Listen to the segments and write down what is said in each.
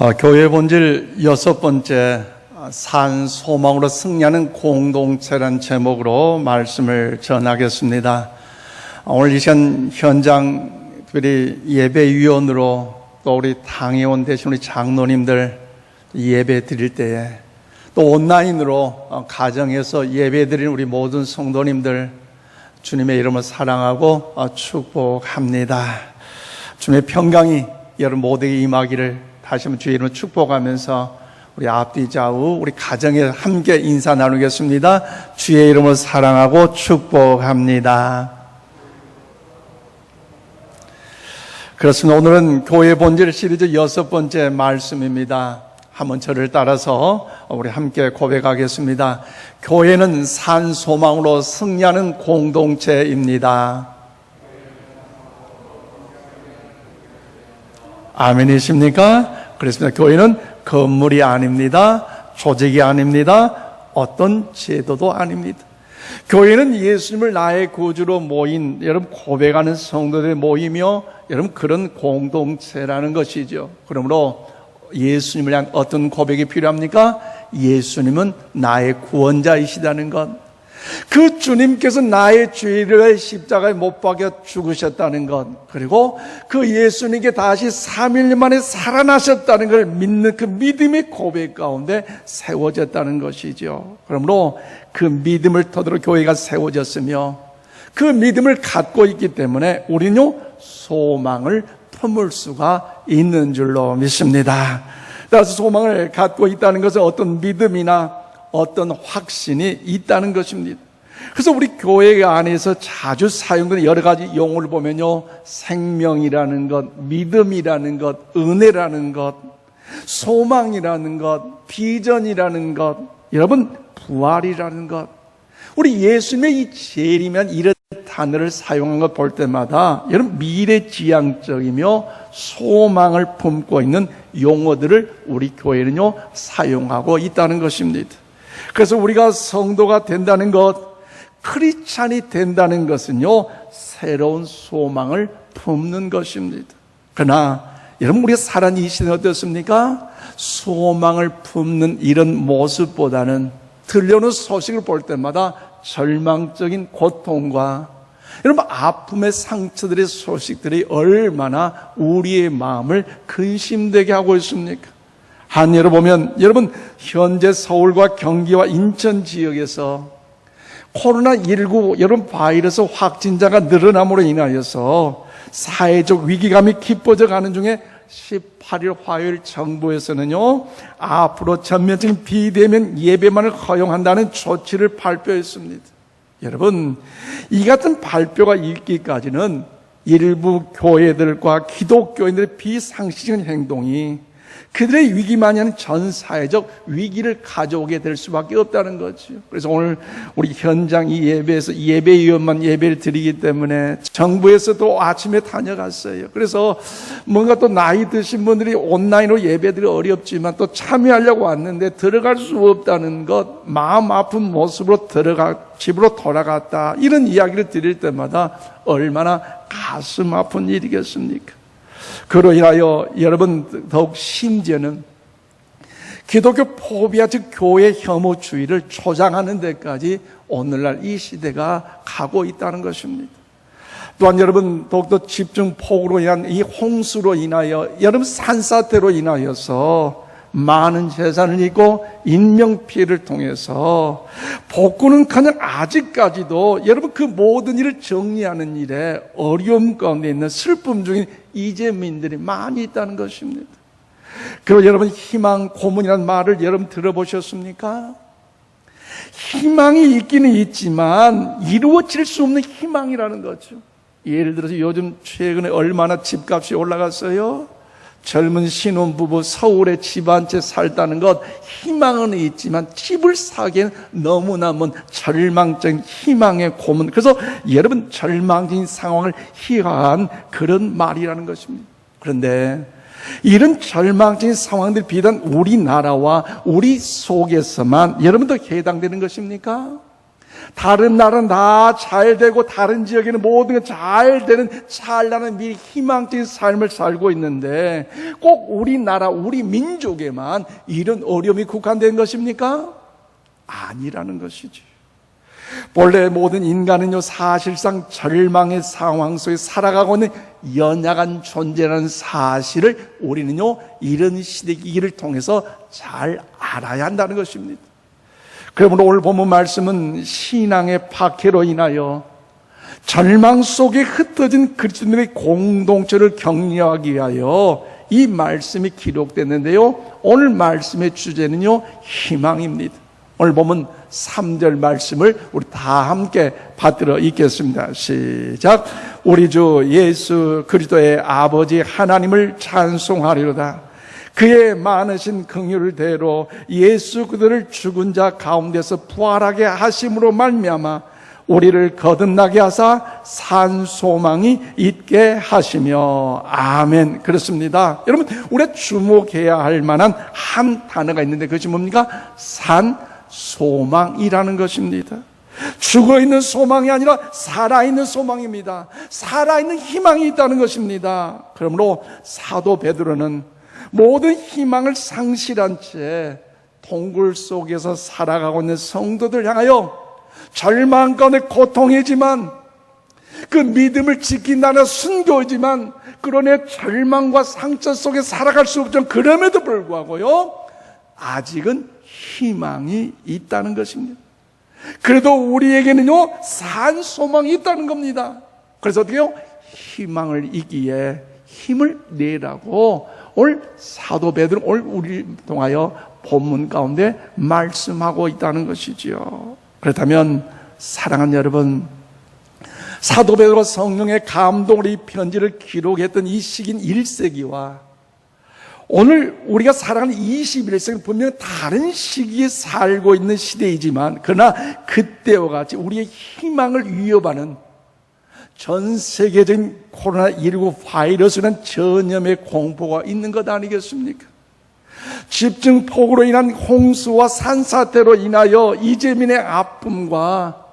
교회 본질 6번째 산 소망으로 승리하는 공동체란 제목으로 말씀을 전하겠습니다. 오늘 이 시간 현장 특별히 예배위원으로 또 우리 당회원 대신 우리 장로님들 예배 드릴 때에 또 온라인으로 가정에서 예배 드리는 우리 모든 성도님들 주님의 이름을 사랑하고 축복합니다. 주님의 평강이 여러분 모두에게 임하기를 다시 한번 주의 이름으로 축복하면서 우리 앞뒤 좌우 우리 가정에 함께 인사 나누겠습니다. 주의 이름을 사랑하고 축복합니다. 그렇습니다. 오늘은 교회 본질 시리즈 6번째 말씀입니다. 한번 저를 따라서 우리 함께 고백하겠습니다. 교회는 산 소망으로 승리하는 공동체입니다. 아멘이십니까? 그렇습니다. 교회는 건물이 아닙니다. 조직이 아닙니다. 어떤 제도도 아닙니다. 교회는 예수님을 나의 구주로 모인 여러분 고백하는 성도들의 모이며 여러분 그런 공동체라는 것이죠. 그러므로 예수님을 향한 어떤 고백이 필요합니까? 예수님은 나의 구원자이시다는 것, 그 주님께서 나의 죄를 십자가에 못 박여 죽으셨다는 것, 그리고 그 예수님께 다시 3일 만에 살아나셨다는 걸 믿는 그 믿음의 고백 가운데 세워졌다는 것이죠. 그러므로 그 믿음을 토대로 교회가 세워졌으며 그 믿음을 갖고 있기 때문에 우리는요 소망을 품을 수가 있는 줄로 믿습니다. 따라서 소망을 갖고 있다는 것은 어떤 믿음이나 어떤 확신이 있다는 것입니다. 그래서 우리 교회 안에서 자주 사용되는 여러 가지 용어를 보면요, 생명이라는 것, 믿음이라는 것, 은혜라는 것, 소망이라는 것, 비전이라는 것, 여러분 부활이라는 것, 우리 예수님의 이 재림이란 이런 단어를 사용한 것 볼 때마다 여러분 미래지향적이며 소망을 품고 있는 용어들을 우리 교회는요 사용하고 있다는 것입니다. 그래서 우리가 성도가 된다는 것, 크리스찬이 된다는 것은요 새로운 소망을 품는 것입니다. 그러나 여러분 우리가 살아가는 이 시대는 어떻습니까? 소망을 품는 이런 모습보다는 들려오는 소식을 볼 때마다 절망적인 고통과 여러분 아픔의 상처들의 소식들이 얼마나 우리의 마음을 근심되게 하고 있습니까? 한 예로 보면 여러분 현재 서울과 경기와 인천 지역에서 코로나19 여러분 바이러스 확진자가 늘어남으로 인하여서 사회적 위기감이 깊어져 가는 중에 18일 화요일 정부에서는요 앞으로 전면적인 비대면 예배만을 허용한다는 조치를 발표했습니다. 여러분 이 같은 발표가 있기까지는 일부 교회들과 기독교인들의 비상식적인 행동이 그들의 위기만이 아닌 전 사회적 위기를 가져오게 될 수밖에 없다는 거죠. 그래서 오늘 우리 현장 이 예배에서 예배위원만 예배를 드리기 때문에 정부에서도 아침에 다녀갔어요. 그래서 뭔가 또 나이 드신 분들이 온라인으로 예배들이 어렵지만 또 참여하려고 왔는데 들어갈 수 없다는 것, 마음 아픈 모습으로 집으로 돌아갔다, 이런 이야기를 드릴 때마다 얼마나 가슴 아픈 일이겠습니까? 그로 인하여 여러분 더욱 심지어는 기독교 포비아 즉 교회 혐오주의를 조장하는 데까지 오늘날 이 시대가 가고 있다는 것입니다. 또한 여러분 더욱더 집중폭우로 인한 이 홍수로 인하여 여러분 산사태로 인하여서 많은 재산을 잃고 인명피해를 통해서 복구는커녕 아직까지도 여러분 그 모든 일을 정리하는 일에 어려움 가운데 있는 슬픔 중인 이재민들이 많이 있다는 것입니다. 그리고 여러분 희망 고문이라는 말을 여러분 들어보셨습니까? 희망이 있기는 있지만 이루어질 수 없는 희망이라는 거죠. 예를 들어서 요즘 최근에 얼마나 집값이 올라갔어요? 젊은 신혼부부 서울에 집 한 채 살다는 것 희망은 있지만 집을 사기엔 너무나 먼 절망적인 희망의 고문, 그래서 여러분 절망적인 상황을 희화한 그런 말이라는 것입니다. 그런데 이런 절망적인 상황들이 비단 우리나라와 우리 속에서만 여러분도 해당되는 것입니까? 다른 나라는 다 잘 되고 다른 지역에는 모든 게 잘 되는 찬란한 미래 희망적인 삶을 살고 있는데 꼭 우리나라 우리 민족에만 이런 어려움이 국한된 것입니까? 아니라는 것이지. 본래 모든 인간은요 사실상 절망의 상황 속에 살아가고 있는 연약한 존재라는 사실을 우리는요 이런 시대기를 통해서 잘 알아야 한다는 것입니다. 그러므로 오늘 본문 말씀은 신앙의 박해로 인하여 절망 속에 흩어진 그리스도인의 공동체를 격려하기 위하여 이 말씀이 기록됐는데요, 오늘 말씀의 주제는요 희망입니다. 오늘 보면 3절 말씀을 우리 다 함께 받들어 읽겠습니다. 시작. 우리 주 예수 그리스도의 아버지 하나님을 찬송하리로다. 그의 많으신 긍휼대로 예수 그들을 죽은 자 가운데서 부활하게 하심으로 말미암아 우리를 거듭나게 하사 산 소망이 있게 하시며. 아멘. 그렇습니다. 여러분, 우리가 주목해야 할 만한 한 단어가 있는데 그것이 뭡니까? 산 소망이라는 것입니다. 죽어있는 소망이 아니라 살아있는 소망입니다. 살아있는 희망이 있다는 것입니다. 그러므로 사도 베드로는 모든 희망을 상실한 채 동굴 속에서 살아가고 있는 성도들 향하여 절망 가운데 고통이지만 그 믿음을 지킨다는 순교이지만 그러내 절망과 상처 속에 살아갈 수 없지만 그럼에도 불구하고요 아직은 희망이 있다는 것입니다. 그래도 우리에게는요 산 소망이 있다는 겁니다. 그래서 어떻게요? 희망을 이기에 힘을 내라고 오늘 사도 베드로 오늘 우리 통하여 본문 가운데 말씀하고 있다는 것이지요. 그렇다면 사랑하는 여러분, 사도 베드로가 성령의 감동으로 이 편지를 기록했던 이 시기인 1세기와 오늘 우리가 살아가는 21세기는 분명히 다른 시기에 살고 있는 시대이지만 그러나 그때와 같이 우리의 희망을 위협하는 전 세계적인 코로나19 바이러스라는 전염의 공포가 있는 것 아니겠습니까? 집중폭우로 인한 홍수와 산사태로 인하여 이재민의 아픔과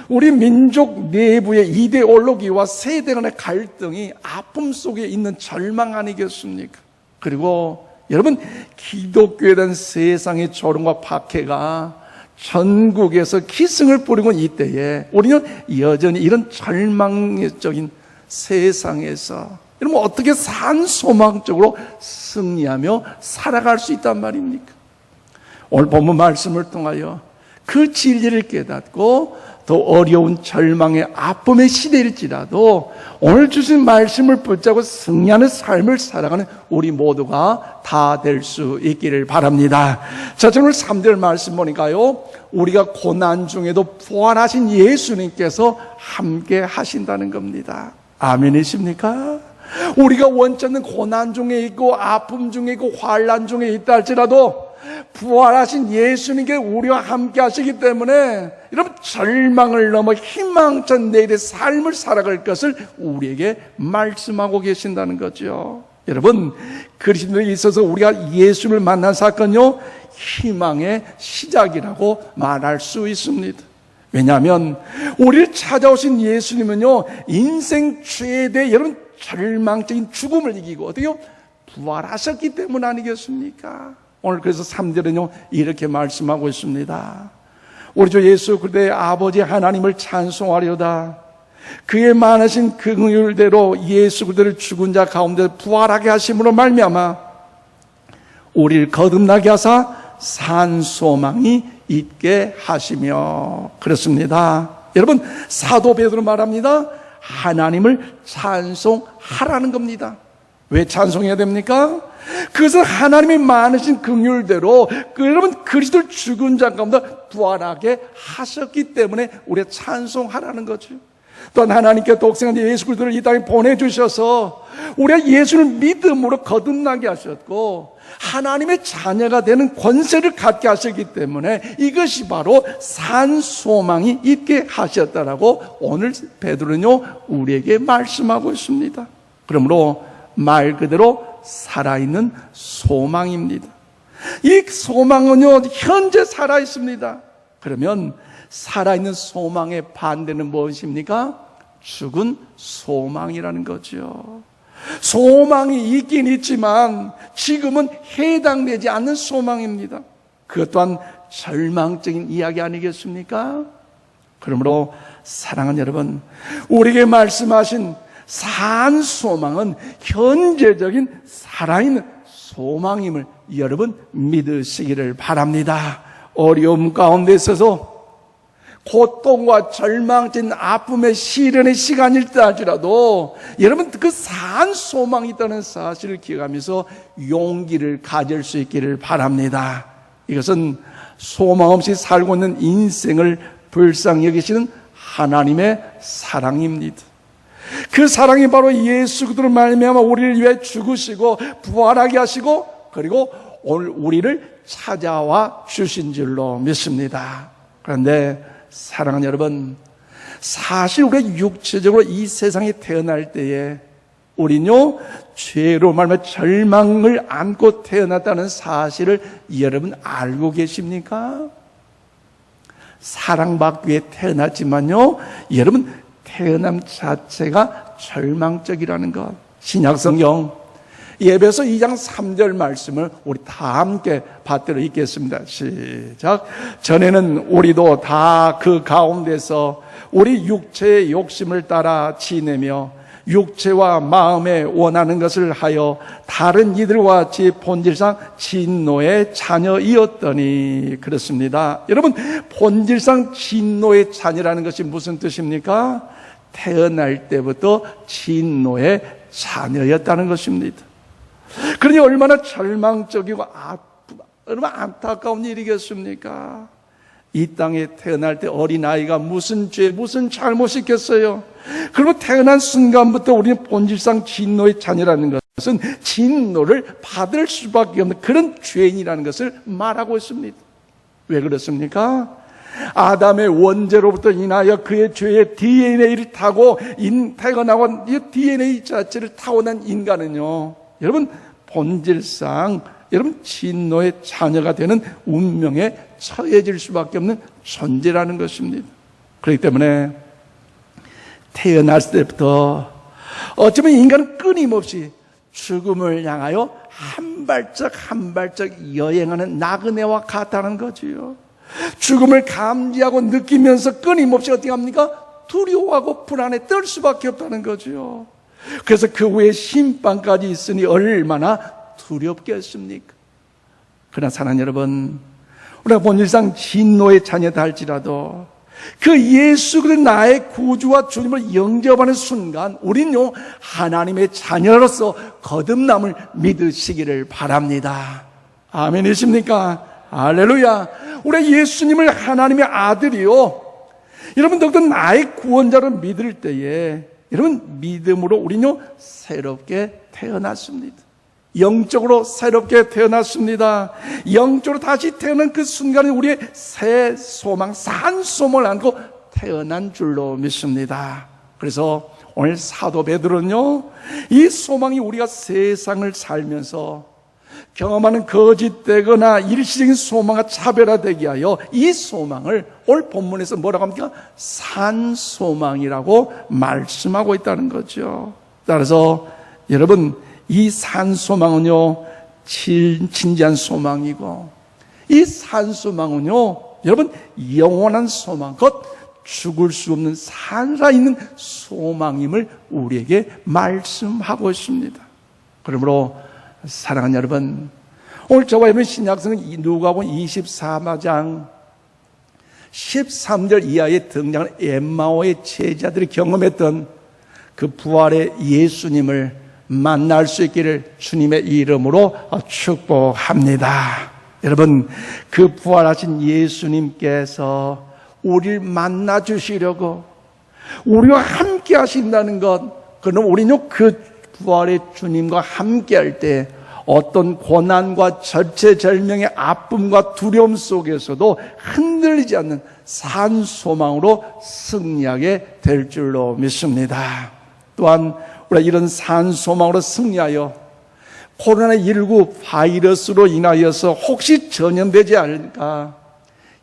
우리 민족 내부의 이데올로기와 세대 간의 갈등이 아픔 속에 있는 절망 아니겠습니까? 그리고 여러분, 기독교에 대한 세상의 조롱과 박해가 전국에서 기승을 부리고 있는 이때에 우리는 여전히 이런 절망적인 세상에서 여러분 어떻게 산소망적으로 승리하며 살아갈 수 있단 말입니까? 오늘 본문 말씀을 통하여 그 진리를 깨닫고 더 어려운 절망의 아픔의 시대일지라도 오늘 주신 말씀을 붙잡고 승리하는 삶을 살아가는 우리 모두가 다 될 수 있기를 바랍니다. 자, 오늘 3절 말씀 보니까요, 우리가 고난 중에도 부활하신 예수님께서 함께 하신다는 겁니다. 아멘이십니까? 우리가 원치 않는 고난 중에 있고 아픔 중에 있고 환난 중에 있다 할지라도 부활하신 예수님께 우리와 함께 하시기 때문에 여러분 절망을 넘어 희망찬 내일의 삶을 살아갈 것을 우리에게 말씀하고 계신다는 거죠. 여러분, 그리스도에 있어서 우리가 예수를 만난 사건요 희망의 시작이라고 말할 수 있습니다. 왜냐하면 우리를 찾아오신 예수님은요 인생 최대 여러분 절망적인 죽음을 이기고 어떻게요? 부활하셨기 때문 아니겠습니까? 오늘 그래서 3절은요 이렇게 말씀하고 있습니다. 우리 주 예수 그리스도의 아버지 하나님을 찬송하려다. 그의 많으신 긍휼대로 예수 그리스도를 죽은 자 가운데 부활하게 하심으로 말미암아 우리를 거듭나게 하사 산 소망이 있게 하시며. 그렇습니다. 여러분, 사도 베드로 말합니다. 하나님을 찬송하라는 겁니다. 왜 찬송해야 됩니까? 그것은 하나님이 많으신 긍휼대로 여러분 그리스도를 죽은 자 가운데 부활하게 하셨기 때문에 우리가 찬송하라는 거죠. 또한 하나님께 독생한 예수 그리스도를 이 땅에 보내주셔서 우리가 예수를 믿음으로 거듭나게 하셨고 하나님의 자녀가 되는 권세를 갖게 하셨기 때문에 이것이 바로 산 소망이 있게 하셨다라고 오늘 베드로는요 우리에게 말씀하고 있습니다. 그러므로 말 그대로 살아있는 소망입니다. 이 소망은요 현재 살아있습니다. 그러면 살아있는 소망의 반대는 무엇입니까? 죽은 소망이라는 거죠. 소망이 있긴 있지만 지금은 해당되지 않는 소망입니다. 그것 또한 절망적인 이야기 아니겠습니까? 그러므로 사랑하는 여러분, 우리에게 말씀하신 산 소망은 현재적인 살아있는 소망임을 여러분 믿으시기를 바랍니다. 어려움 가운데 있어서 고통과 절망적인 아픔의 시련의 시간일 때 할지라도 여러분 그 산 소망이 있다는 사실을 기억하면서 용기를 가질 수 있기를 바랍니다. 이것은 소망 없이 살고 있는 인생을 불쌍히 여기시는 하나님의 사랑입니다. 그 사랑이 바로 예수 그리스도로 말미암아 우리를 위해 죽으시고 부활하게 하시고 그리고 오늘 우리를 찾아와 주신 줄로 믿습니다. 그런데 사랑하는 여러분, 사실 우리가 육체적으로 이 세상에 태어날 때에 우리는요 죄로 말미암아 절망을 안고 태어났다는 사실을 여러분 알고 계십니까? 사랑받기 위해 태어났지만요 여러분 태어남 자체가 절망적이라는 것. 신약성경 에베소 2장 3절 말씀을 우리 다 함께 받들어 읽겠습니다. 시작. 전에는 우리도 다 그 가운데서 우리 육체의 욕심을 따라 지내며 육체와 마음에 원하는 것을 하여 다른 이들과 같이 본질상 진노의 자녀이었더니. 그렇습니다. 여러분, 본질상 진노의 자녀라는 것이 무슨 뜻입니까? 태어날 때부터 진노의 자녀였다는 것입니다. 그러니 얼마나 절망적이고 얼마나 안타까운 일이겠습니까? 이 땅에 태어날 때 어린아이가 무슨 죄, 무슨 잘못이 있겠어요? 그리고 태어난 순간부터 우리는 본질상 진노의 자녀라는 것은 진노를 받을 수밖에 없는 그런 죄인이라는 것을 말하고 있습니다. 왜 그렇습니까? 아담의 원죄로부터 인하여 그의 죄의 DNA를 타고 태어나고 이 DNA 자체를 타고난 인간은요, 여러분 본질상 여러분 진노의 자녀가 되는 운명에 처해질 수밖에 없는 존재라는 것입니다. 그렇기 때문에 태어났을 때부터 어쩌면 인간은 끊임없이 죽음을 향하여 한 발짝 한 발짝 여행하는 나그네와 같다는 거지요. 죽음을 감지하고 느끼면서 끊임없이 어떻게 합니까? 두려워하고 불안에 떨 수밖에 없다는 거죠. 그래서 그 후에 심판까지 있으니 얼마나 두렵겠습니까? 그러나 사랑하는 여러분, 우리가 본질상 진노의 자녀다 할지라도 그 예수 그리스도 나의 구주와 주님을 영접하는 순간 우리는요 하나님의 자녀로서 거듭남을 믿으시기를 바랍니다. 아멘이십니까? 할렐루야. 우리 예수님을 하나님의 아들이요, 여러분 더욱더 나의 구원자로 믿을 때에 여러분 믿음으로 우리는요 새롭게 태어났습니다. 영적으로 새롭게 태어났습니다. 영적으로 다시 태어난 그 순간에 우리의 새 소망, 산 소망을 안고 태어난 줄로 믿습니다. 그래서 오늘 사도 베드로는요 이 소망이 우리가 세상을 살면서 경험하는 거짓되거나 일시적인 소망과 차별화되게 하여 이 소망을 오늘 본문에서 뭐라고 합니까? 산 소망이라고 말씀하고 있다는 거죠. 따라서 여러분 이 산 소망은요 진지한 소망이고 이 산 소망은요 여러분 영원한 소망, 곧 죽을 수 없는 살아있는 소망임을 우리에게 말씀하고 있습니다. 그러므로 사랑하는 여러분, 오늘 저와 여러분 신약성은 누가복음 24장 13절 이하에 등장하는 엠마오의 제자들이 경험했던 그 부활의 예수님을 만날 수 있기를 주님의 이름으로 축복합니다. 여러분, 그 부활하신 예수님께서 우리를 만나 주시려고 우리와 함께 하신다는 것, 그럼 우리는 그 부활의 주님과 함께 할 때 어떤 고난과 절체절명의 아픔과 두려움 속에서도 흔들리지 않는 산 소망으로 승리하게 될 줄로 믿습니다. 또한 우리가 이런 산 소망으로 승리하여 코로나19 바이러스로 인하여서 혹시 전염되지 않을까,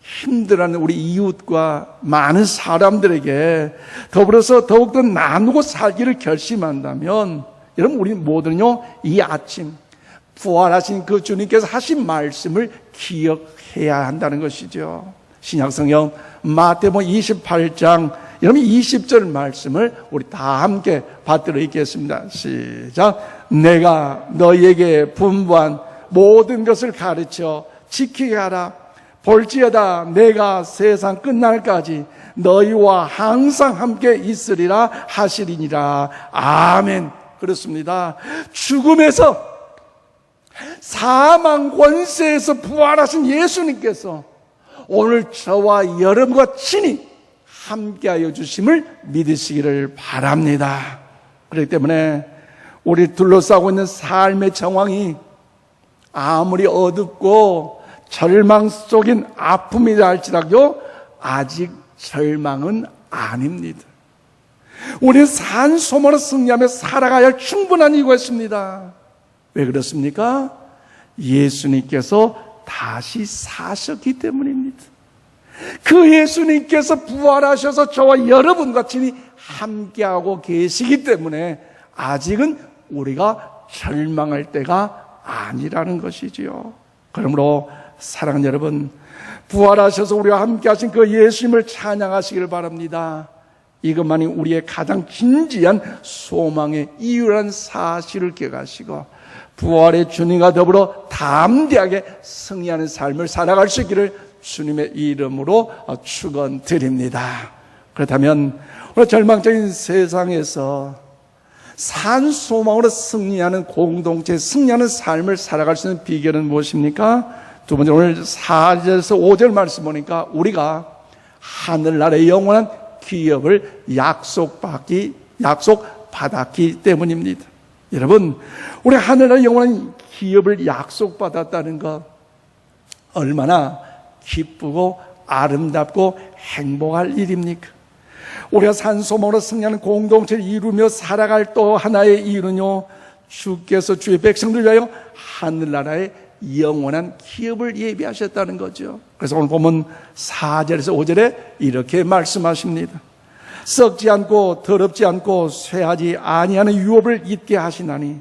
힘들어하는 우리 이웃과 많은 사람들에게 더불어서 더욱더 나누고 살기를 결심한다면, 여러분, 우리 모두는요, 이 아침 부활하신 그 주님께서 하신 말씀을 기억해야 한다는 것이죠. 신약성경 마태복음 28장 여러분 20절 말씀을 우리 다 함께 받들어 읽겠습니다. 시작. 내가 너희에게 분부한 모든 것을 가르쳐 지키게 하라. 볼지어다 내가 세상 끝날까지 너희와 항상 함께 있으리라 하시리니라. 아멘. 그렇습니다. 죽음에서, 사망 권세에서 부활하신 예수님께서 오늘 저와 여러분과 친히 함께하여 주심을 믿으시기를 바랍니다. 그렇기 때문에 우리 둘러싸고 있는 삶의 정황이 아무리 어둡고 절망 속인 아픔이라 할지라도 아직 절망은 아닙니다. 우리는 산소망으로 승리하며 살아가야 할 충분한 이유가 있습니다. 왜 그렇습니까? 예수님께서 다시 사셨기 때문입니다. 그 예수님께서 부활하셔서 저와 여러분과 친히 함께하고 계시기 때문에 아직은 우리가 절망할 때가 아니라는 것이지요. 그러므로 사랑하는 여러분, 부활하셔서 우리와 함께하신 그 예수님을 찬양하시기를 바랍니다. 이것만이 우리의 가장 진지한 소망의 이유라는 사실을 기억하시고 부활의 주님과 더불어 담대하게 승리하는 삶을 살아갈 수 있기를 주님의 이름으로 축원드립니다. 그렇다면 오늘 절망적인 세상에서 산소망으로 승리하는 공동체, 승리하는 삶을 살아갈 수 있는 비결은 무엇입니까? 두 번째, 오늘 4절에서 5절 말씀 보니까 우리가 하늘나라의 영원한 기업을 약속받았기 때문입니다. 여러분, 우리 하늘나라의 영원한 기업을 약속받았다는 것, 얼마나 기쁘고 아름답고 행복할 일입니까? 우리가 산소망으로 승리하는 공동체를 이루며 살아갈 또 하나의 이유는요, 주께서 주의 백성들 위하여 하늘나라의 영원한 기업을 예비하셨다는 거죠. 그래서 오늘 보면 4절에서 5절에 이렇게 말씀하십니다. 썩지 않고 더럽지 않고 쇠하지 아니하는 유업을 잊게 하시나니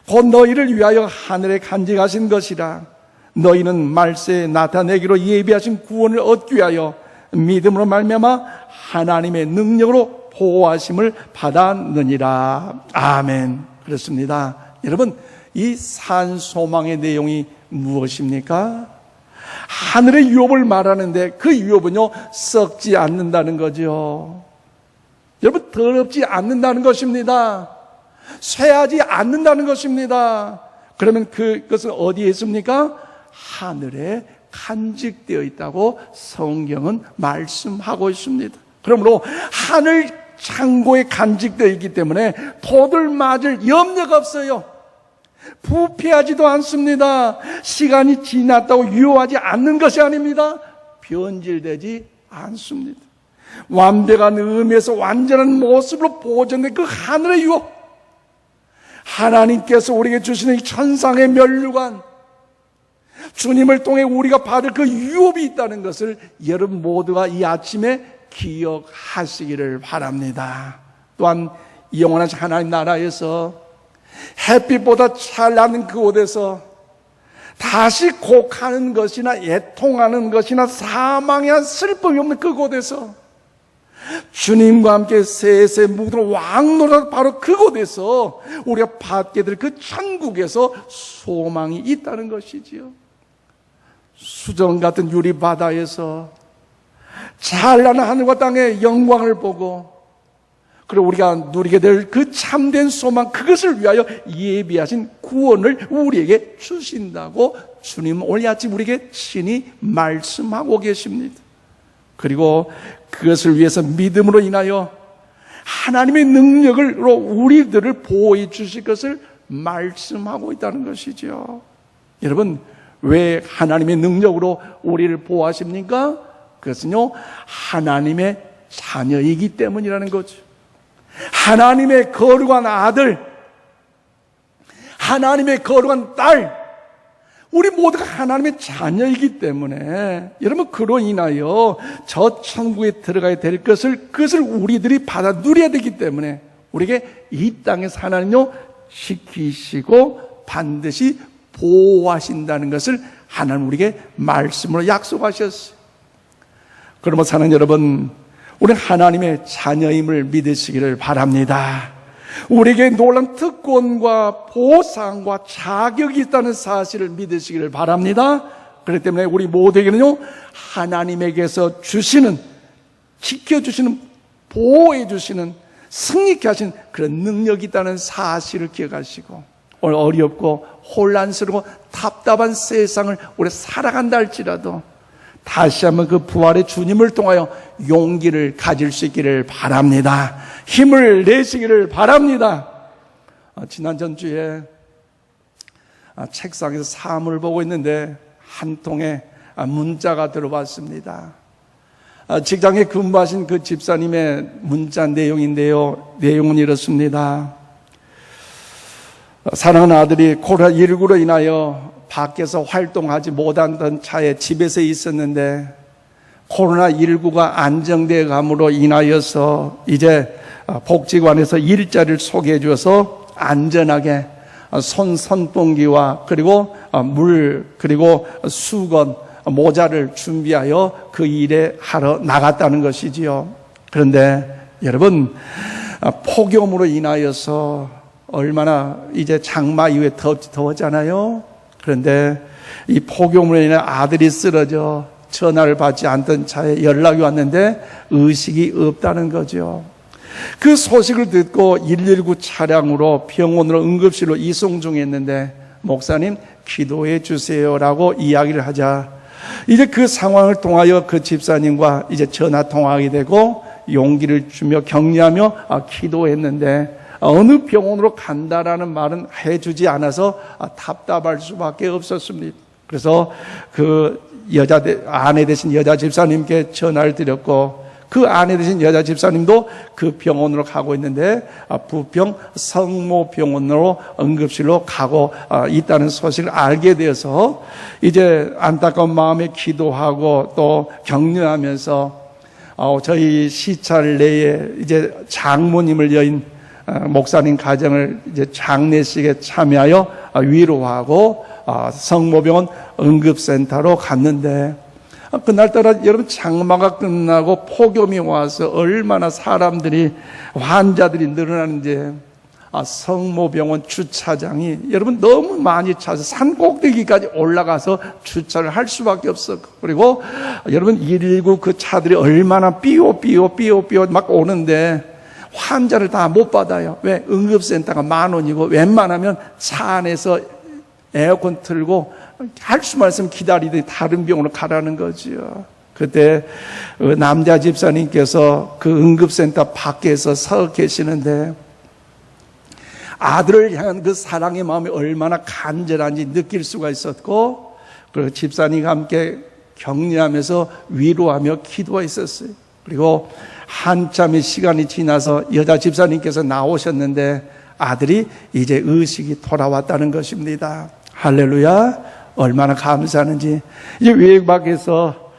곧 너희를 위하여 하늘에 간직하신 것이라. 너희는 말세에 나타내기로 예비하신 구원을 얻기 위하여 믿음으로 말미암아 하나님의 능력으로 보호하심을 받았느니라. 아멘. 그렇습니다. 여러분, 이 산소망의 내용이 무엇입니까? 하늘의 유업을 말하는데 그 유업은요, 썩지 않는다는 거죠. 여러분, 더럽지 않는다는 것입니다. 쇠하지 않는다는 것입니다. 그러면 그것은 어디에 있습니까? 하늘에 간직되어 있다고 성경은 말씀하고 있습니다. 그러므로 하늘 창고에 간직되어 있기 때문에 도들 맞을 염려가 없어요. 부패하지도 않습니다. 시간이 지났다고 유효하지 않는 것이 아닙니다. 변질되지 않습니다. 완벽한 의미에서 완전한 모습으로 보존된 그 하늘의 유업, 하나님께서 우리에게 주시는 이 천상의 면류관, 주님을 통해 우리가 받을 그 유업이 있다는 것을 여러분 모두가 이 아침에 기억하시기를 바랍니다. 또한 이 영원한 하나님 나라에서 햇빛보다 찬란한 그곳에서 다시 곡하는 것이나 애통하는 것이나 사망의 한 슬픔이 없는 그곳에서 주님과 함께 세세 묵는 왕노릇 바로 그곳에서 우리가 받게 될 그 천국에서 소망이 있다는 것이지요. 수정 같은 유리바다에서 찬란한 하늘과 땅의 영광을 보고 그리고 우리가 누리게 될 그 참된 소망, 그것을 위하여 예비하신 구원을 우리에게 주신다고 주님 오늘 아침 우리에게 친히 말씀하고 계십니다. 그리고 그것을 위해서 믿음으로 인하여 하나님의 능력으로 우리들을 보호해 주실 것을 말씀하고 있다는 것이죠. 여러분, 왜 하나님의 능력으로 우리를 보호하십니까? 그것은요, 하나님의 자녀이기 때문이라는 거죠. 하나님의 거룩한 아들, 하나님의 거룩한 딸, 우리 모두가 하나님의 자녀이기 때문에 여러분 그로 인하여 저 천국에 들어가야 될 그것을 우리들이 받아 누려야 되기 때문에 우리에게 이 땅에서 하나님요 지키시고 반드시 보호하신다는 것을 하나님 우리에게 말씀으로 약속하셨어요. 그러므로 사는 여러분, 우리는 하나님의 자녀임을 믿으시기를 바랍니다. 우리에게 놀라운 특권과 보상과 자격이 있다는 사실을 믿으시기를 바랍니다. 그렇기 때문에 우리 모두에게는요, 하나님에게서 주시는, 지켜주시는, 보호해주시는, 승리케 하시는 그런 능력이 있다는 사실을 기억하시고, 오늘 어렵고 혼란스럽고 답답한 세상을 우리 살아간다 할지라도 다시 한번 그 부활의 주님을 통하여 용기를 가질 수 있기를 바랍니다. 힘을 내시기를 바랍니다. 지난 전주에 책상에서 사물을 보고 있는데 한 통의 문자가 들어왔습니다. 직장에 근무하신 그 집사님의 문자 내용인데요. 내용은 이렇습니다. 사랑하는 아들이 코로나19로 인하여 밖에서 활동하지 못하던 차에 집에서 있었는데 코로나19가 안정돼 감으로 인하여서 이제 복지관에서 일자리를 소개해 주어서 안전하게 선풍기와 그리고 물 그리고 수건 모자를 준비하여 그 일에 하러 나갔다는 것이지요. 그런데 여러분 폭염으로 인하여서 얼마나 이제 장마 이후에 더웠잖아요. 그런데 이 폭염으로 인해 아들이 쓰러져 전화를 받지 않던 차에 연락이 왔는데 의식이 없다는 거죠. 그 소식을 듣고 119 차량으로 병원으로 응급실로 이송 중이었는데 목사님 기도해 주세요라고 이야기를 하자 이제 그 상황을 통하여 그 집사님과 이제 전화 통화하게 되고 용기를 주며 격려하며 기도했는데 어느 병원으로 간다라는 말은 해주지 않아서 답답할 수밖에 없었습니다. 그래서 그 아내 되신 여자 집사님께 전화를 드렸고 그 아내 되신 여자 집사님도 그 병원으로 가고 있는데 부평 성모병원으로 응급실로 가고 있다는 소식을 알게 되어서 이제 안타까운 마음에 기도하고 또 격려하면서 저희 시찰 내에 이제 장모님을 여인 목사님 가정을 이제 장례식에 참여하여 위로하고 성모병원 응급센터로 갔는데 그날따라 여러분 장마가 끝나고 폭염이 와서 얼마나 사람들이 환자들이 늘어나는지 성모병원 주차장이 여러분 너무 많이 차서 산 꼭대기까지 올라가서 주차를 할 수밖에 없었고 그리고 여러분 119 그 차들이 얼마나 삐오 막 오는데 환자를 다 못 받아요. 왜? 응급센터가 10,000원이고 웬만하면 차 안에서 에어컨 틀고 할 수만 있으면 기다리더니 다른 병원으로 가라는 거죠. 그때 남자 집사님께서 그 응급센터 밖에서 서 계시는데 아들을 향한 그 사랑의 마음이 얼마나 간절한지 느낄 수가 있었고 그 집사님과 함께 격려하면서 위로하며 기도했었어요. 그리고 한참의 시간이 지나서 여자 집사님께서 나오셨는데 아들이 이제 의식이 돌아왔다는 것입니다. 할렐루야. 얼마나 감사하는지. 이제 외박에서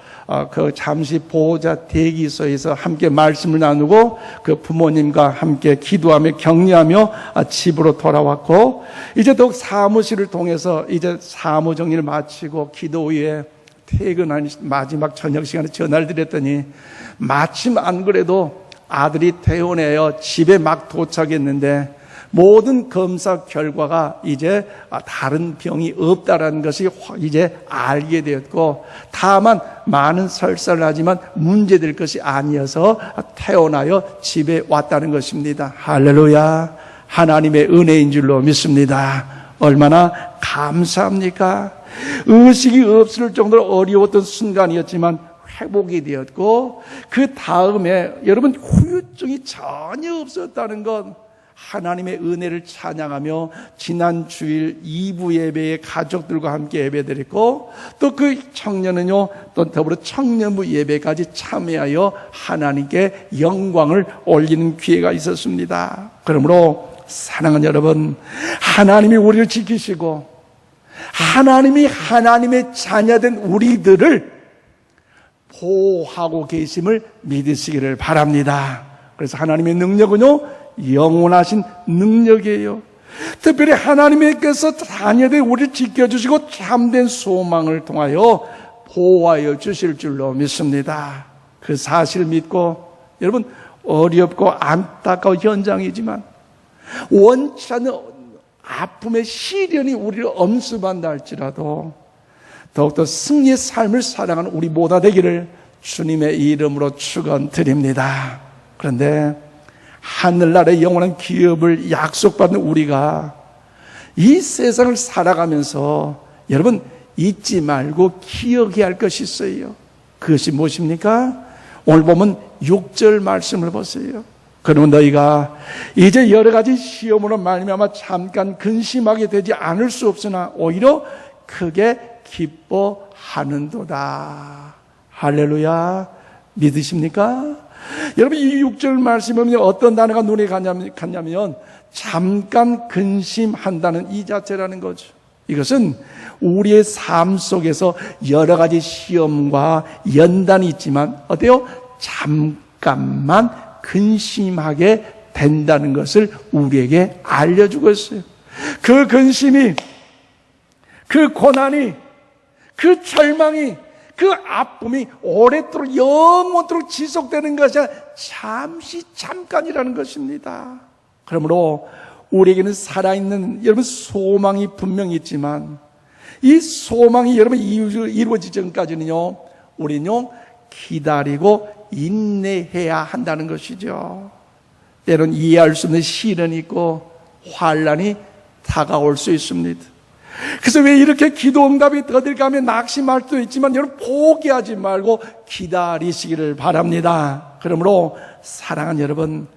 그 잠시 보호자 대기소에서 함께 말씀을 나누고 그 부모님과 함께 기도하며 격려하며 집으로 돌아왔고 이제 또 사무실을 통해서 이제 사무 정리를 마치고 기도 후에 퇴근한 마지막 저녁 시간에 전화를 드렸더니 마침 안 그래도 아들이 퇴원해요. 집에 막 도착했는데 모든 검사 결과가 이제 다른 병이 없다라는 것이 이제 알게 되었고 다만 많은 설사를 하지만 문제될 것이 아니어서 퇴원하여 집에 왔다는 것입니다. 할렐루야. 하나님의 은혜인 줄로 믿습니다. 얼마나 감사합니까? 의식이 없을 정도로 어려웠던 순간이었지만 회복이 되었고 그 다음에 여러분 후유증이 전혀 없었다는 것 하나님의 은혜를 찬양하며 지난 주일 2부 예배에 가족들과 함께 예배드렸고 또 그 청년은요 또 더불어 청년부 예배까지 참여하여 하나님께 영광을 올리는 기회가 있었습니다. 그러므로 사랑하는 여러분 하나님이 우리를 지키시고 하나님이 하나님의 자녀된 우리들을 보호하고 계심을 믿으시기를 바랍니다. 그래서 하나님의 능력은요, 영원하신 능력이에요. 특별히 하나님께서 자녀된 우리를 지켜주시고 참된 소망을 통하여 보호하여 주실 줄로 믿습니다. 그 사실을 믿고, 여러분, 어렵고 안타까운 현장이지만 원치 않는 아픔의 시련이 우리를 엄습한다 할지라도 더욱더 승리의 삶을 살아가는 우리 모두 되기를 주님의 이름으로 축원드립니다. 그런데 하늘나라의 영원한 기업을 약속받는 우리가 이 세상을 살아가면서 여러분 잊지 말고 기억해야 할 것이 있어요. 그것이 무엇입니까? 오늘 보면 6절 말씀을 보세요. 그러면 너희가 이제 여러 가지 시험으로 말미암아 잠깐 근심하게 되지 않을 수 없으나 오히려 크게 기뻐하는도다. 할렐루야. 믿으십니까? 여러분, 이 6절 말씀은 어떤 단어가 눈에 갔냐면 잠깐 근심한다는 이 자체라는 거죠. 이것은 우리의 삶 속에서 여러 가지 시험과 연단이 있지만 어때요? 잠깐만 근심하게 된다는 것을 우리에게 알려주고 있어요. 그 근심이, 그 고난이, 그 절망이, 그 아픔이 오랫도록 영원토록 지속되는 것이 아니라 잠시 잠깐이라는 것입니다. 그러므로 우리에게는 살아있는 여러분 소망이 분명히 있지만 이 소망이 여러분 이루어지기 전까지는요 우리는요 기다리고 인내해야 한다는 것이죠. 때론 이해할 수 없는 시련이 있고 환난이 다가올 수 있습니다. 그래서 왜 이렇게 기도 응답이 더딜까 하면 낙심할 수도 있지만 여러분 포기하지 말고 기다리시기를 바랍니다. 그러므로 사랑하는 여러분,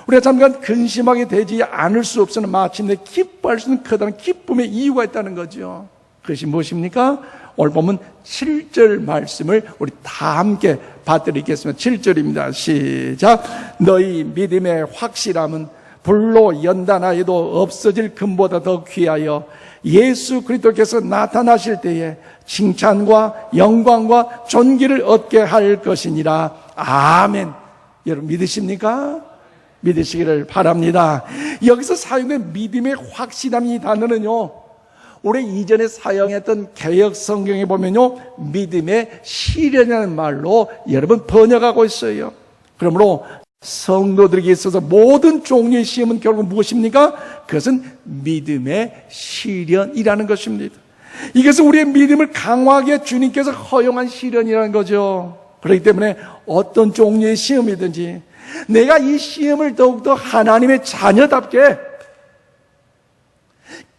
우리가 잠깐 근심하게 되지 않을 수 없으나 마침내 기뻐할 수 있는 커다란 기쁨의 이유가 있다는 거죠. 그것이 무엇입니까? 오늘 보면 7절 말씀을 우리 다 함께 받들이겠습니다. 7절입니다. 시작. 너희 믿음의 확실함은 불로 연단하여도 없어질 금보다 더 귀하여 예수 그리스도께서 나타나실 때에 칭찬과 영광과 존귀를 얻게 할 것이니라. 아멘. 여러분 믿으십니까? 믿으시기를 바랍니다. 여기서 사용된 믿음의 확실함 이 단어는요 우리 이전에 사용했던 개역 성경에 보면요 믿음의 시련이라는 말로 여러분 번역하고 있어요. 그러므로 성도들에게 있어서 모든 종류의 시험은 결국 무엇입니까? 그것은 믿음의 시련이라는 것입니다. 이것은 우리의 믿음을 강화하게 주님께서 허용한 시련이라는 거죠. 그렇기 때문에 어떤 종류의 시험이든지 내가 이 시험을 더욱더 하나님의 자녀답게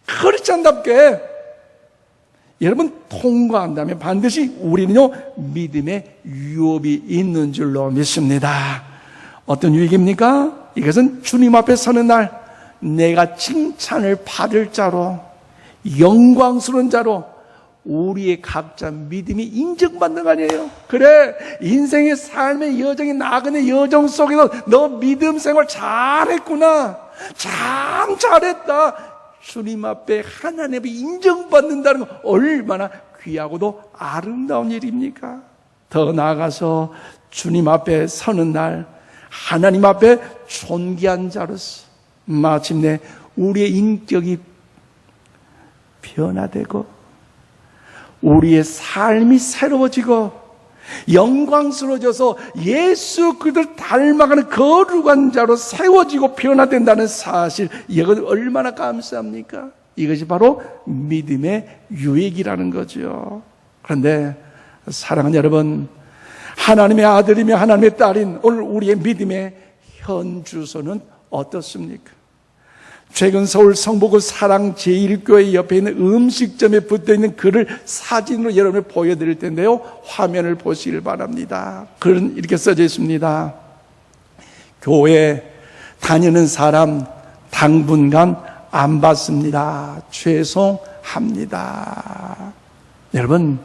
크리스찬답게 여러분 통과한다면 반드시 우리는요 믿음의 유업이 있는 줄로 믿습니다. 어떤 유익입니까? 이것은 주님 앞에 서는 날 내가 칭찬을 받을 자로 영광스러운 자로 우리의 각자 믿음이 인정받는 거 아니에요? 그래, 인생의 삶의 여정이 나그네 여정 속에서 너 믿음 생활 잘했구나, 참 잘했다, 주님 앞에 하나님 앞에 인정받는다는 건 얼마나 귀하고도 아름다운 일입니까? 더 나아가서 주님 앞에 서는 날 하나님 앞에 존귀한 자로서 마침내 우리의 인격이 변화되고 우리의 삶이 새로워지고 영광스러워져서 예수 그리스도를 닮아가는 거룩한 자로 세워지고 변화된다는 사실, 이건 얼마나 감사합니까? 이것이 바로 믿음의 유익이라는 거죠. 그런데 사랑하는 여러분, 하나님의 아들이며 하나님의 딸인 오늘 우리의 믿음의 현 주소는 어떻습니까? 최근 서울 성북구 사랑 제1교회 옆에 있는 음식점에 붙어있는 글을 사진으로 여러분을 보여드릴 텐데요, 화면을 보시길 바랍니다. 글은 이렇게 써져 있습니다. 교회 다니는 사람 당분간 안 받습니다. 죄송합니다. 여러분,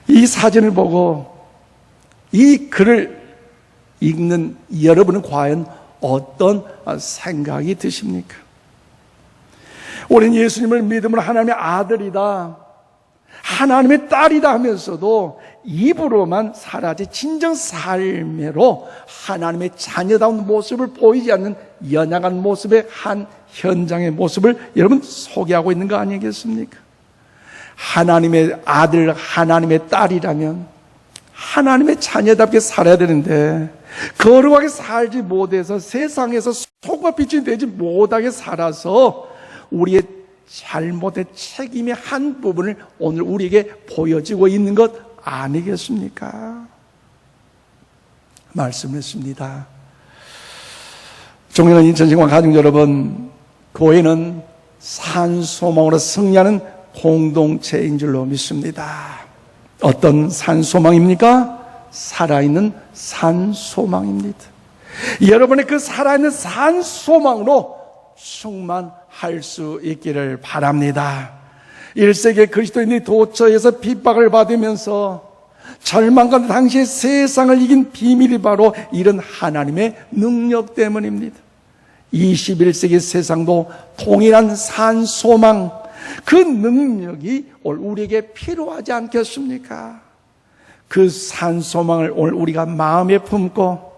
이 사진을 보고 이 글을 읽는 여러분은 과연 어떤 생각이 드십니까? 우리는 예수님을 믿음으로 하나님의 아들이다, 하나님의 딸이다 하면서도 입으로만 살아지 진정 삶으로 하나님의 자녀다운 모습을 보이지 않는 연약한 모습의 한 현장의 모습을 여러분 소개하고 있는 거 아니겠습니까? 하나님의 아들, 하나님의 딸이라면 하나님의 자녀답게 살아야 되는데 거룩하게 살지 못해서 세상에서 소금과 빛이 되지 못하게 살아서 우리의 잘못의 책임의 한 부분을 오늘 우리에게 보여지고 있는 것 아니겠습니까? 말씀했습니다. 존경하는 인천신과 가족 여러분, 교회는 산소망으로 승리하는 공동체인 줄로 믿습니다. 어떤 산소망입니까? 살아있는 산소망입니다. 여러분의 그 살아있는 산소망으로 충만할 수 있기를 바랍니다. 1세기 그리스도인이 도처에서 핍박을 받으면서 절망과 당시의 세상을 이긴 비밀이 바로 이런 하나님의 능력 때문입니다. 21세기 세상도 동일한 산소망, 그 능력이 오늘 우리에게 필요하지 않겠습니까? 그 산소망을 오늘 우리가 마음에 품고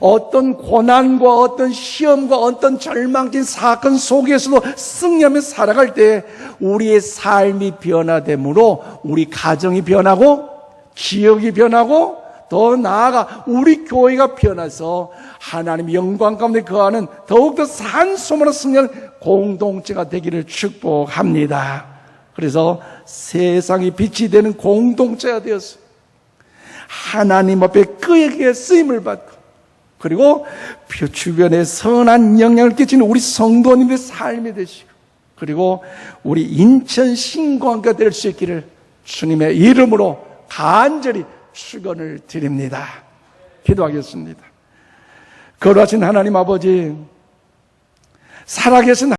어떤 고난과 어떤 시험과 어떤 절망적인 사건 속에서도 승리하며 살아갈 때 우리의 삶이 변화되므로 우리 가정이 변하고 지역이 변하고 더 나아가 우리 교회가 변해서 하나님의 영광 가운데 거하는 더욱더 산소망으로 승리하는 공동체가 되기를 축복합니다. 그래서 세상이 빛이 되는 공동체가 되었어요. 하나님 앞에 그에게 쓰임을 받고 그리고 주변에 선한 영향을 끼치는 우리 성도님의 삶이 되시고 그리고 우리 인천 신광가 될 수 있기를 주님의 이름으로 간절히 축원을 드립니다. 기도하겠습니다. 거룩하신 하나님 아버지, 살아계신